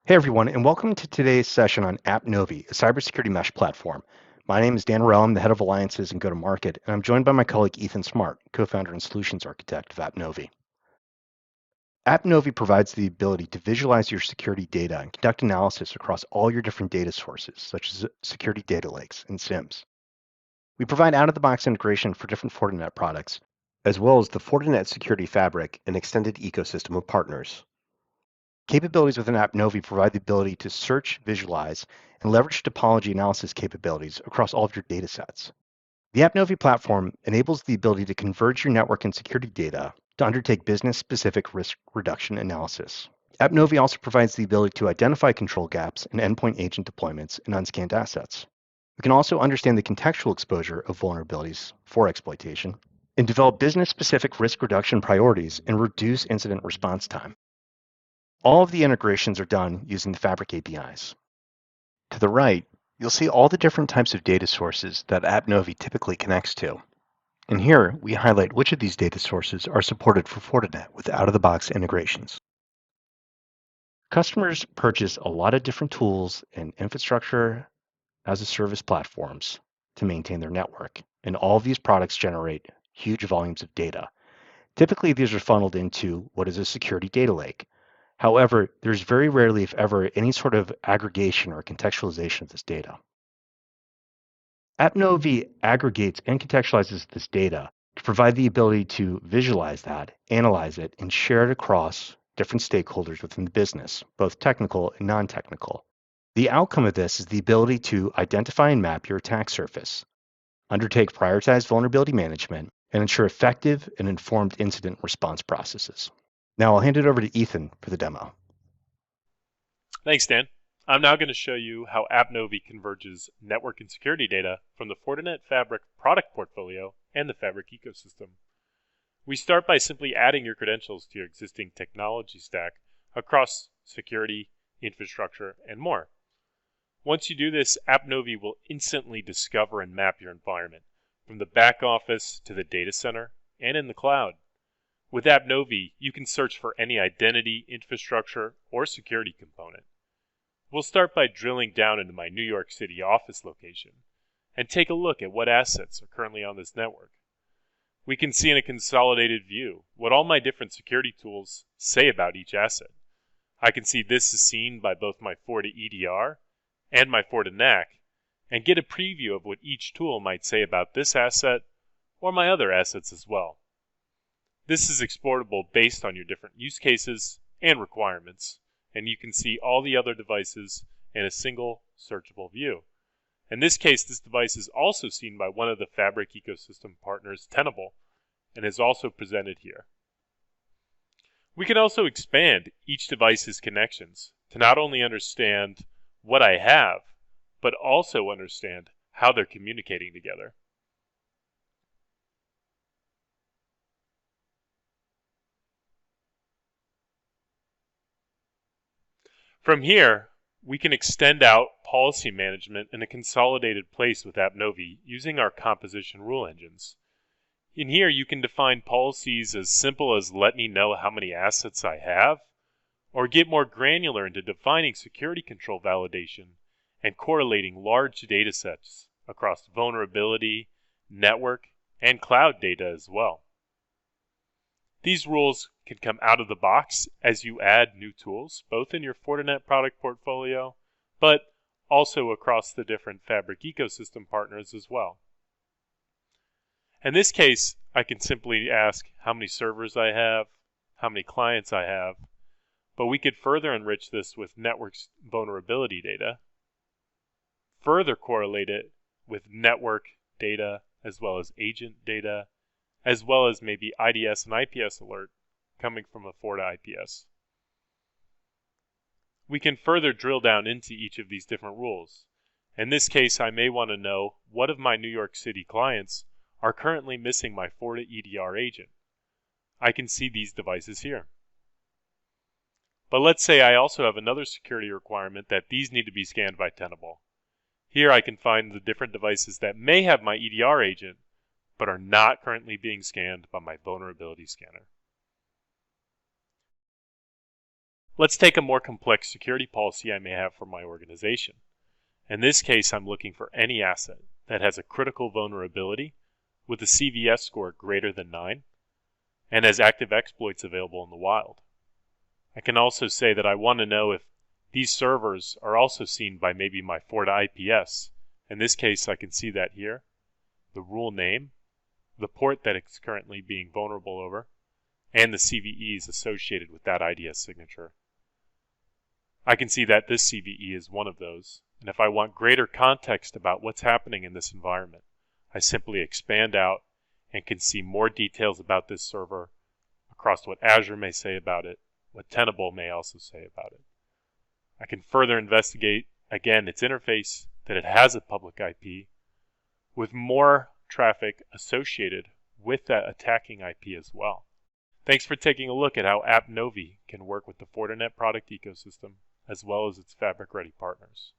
Hey everyone, and welcome to today's session on appNovi, a cybersecurity mesh platform. My name is Dan Rell, I'm the head of alliances and go-to-market, and I'm joined by my colleague Ethan Smart, co-founder and solutions architect of appNovi. appNovi provides the ability to visualize your security data and conduct analysis across all your different data sources, such as security data lakes and SIEMs. We provide out-of-the-box integration for different Fortinet products, as well as the Fortinet Security Fabric and extended ecosystem of partners. Capabilities within appNovi provide the ability to search, visualize, and leverage topology analysis capabilities across all of your data sets. The appNovi platform enables the ability to converge your network and security data to undertake business-specific risk reduction analysis. appNovi also provides the ability to identify control gaps in endpoint agent deployments and unscanned assets. We can also understand the contextual exposure of vulnerabilities for exploitation and develop business-specific risk reduction priorities and reduce incident response time. All of the integrations are done using the Fabric APIs. To the right, you'll see all the different types of data sources that appNovi typically connects to. And here, we highlight which of these data sources are supported for Fortinet with out-of-the-box integrations. Customers purchase a lot of different tools and infrastructure as a service platforms to maintain their network. And all of these products generate huge volumes of data. Typically, these are funneled into what is a security data lake. However, there's very rarely, if ever, any sort of aggregation or contextualization of this data. appNovi aggregates and contextualizes this data to provide the ability to visualize that, analyze it, and share it across different stakeholders within the business, both technical and non-technical. The outcome of this is the ability to identify and map your attack surface, undertake prioritized vulnerability management, and ensure effective and informed incident response processes. Now I'll hand it over to Ethan for the demo. Thanks, Dan. I'm now going to show you how appNovi converges network and security data from the Fortinet Fabric product portfolio and the Fabric ecosystem. We start by simply adding your credentials to your existing technology stack across security, infrastructure, and more. Once you do this, appNovi will instantly discover and map your environment, from the back office to the data center and in the cloud. With appNovi, you can search for any identity, infrastructure, or security component. We'll start by drilling down into my New York City office location and take a look at what assets are currently on this network. We can see in a consolidated view what all my different security tools say about each asset. I can see this is seen by both my FortiEDR and my FortiNAC, and get a preview of what each tool might say about this asset or my other assets as well. This is exportable based on your different use cases and requirements, and you can see all the other devices in a single searchable view. In this case, this device is also seen by one of the Fabric ecosystem partners, Tenable, and is also presented here. We can also expand each device's connections to not only understand what I have, but also understand how they're communicating together. From here, we can extend out policy management in a consolidated place with appNovi using our composition rule engines. In here, you can define policies as simple as let me know how many assets I have, or get more granular into defining security control validation and correlating large data sets across vulnerability, network, and cloud data as well. These rules can come out of the box as you add new tools, both in your Fortinet product portfolio, but also across the different Fabric ecosystem partners as well. In this case, I can simply ask how many servers I have, how many clients I have, but we could further enrich this with network vulnerability data, further correlate it with network data as well as agent data, as well as maybe IDS and IPS alert coming from a FortiIPS. We can further drill down into each of these different rules. In this case, I may want to know what of my New York City clients are currently missing my FortiEDR agent. I can see these devices here. But let's say I also have another security requirement that these need to be scanned by Tenable. Here I can find the different devices that may have my EDR agent, but are not currently being scanned by my vulnerability scanner. Let's take a more complex security policy I may have for my organization. In this case, I'm looking for any asset that has a critical vulnerability with a CVS score greater than 9 and has active exploits available in the wild. I can also say that I want to know if these servers are also seen by maybe my FortiIPS. In this case, I can see that here, the rule name, the port that it's currently being vulnerable over, and the CVEs associated with that IDS signature. I can see that this CVE is one of those, and if I want greater context about what's happening in this environment, I simply expand out and can see more details about this server across what Azure may say about it, what Tenable may also say about it. I can further investigate, again, its interface, that it has a public IP, with more traffic associated with that attacking IP as well. Thanks for taking a look at how appNovi can work with the Fortinet product ecosystem, as well as its Fabric-ready partners.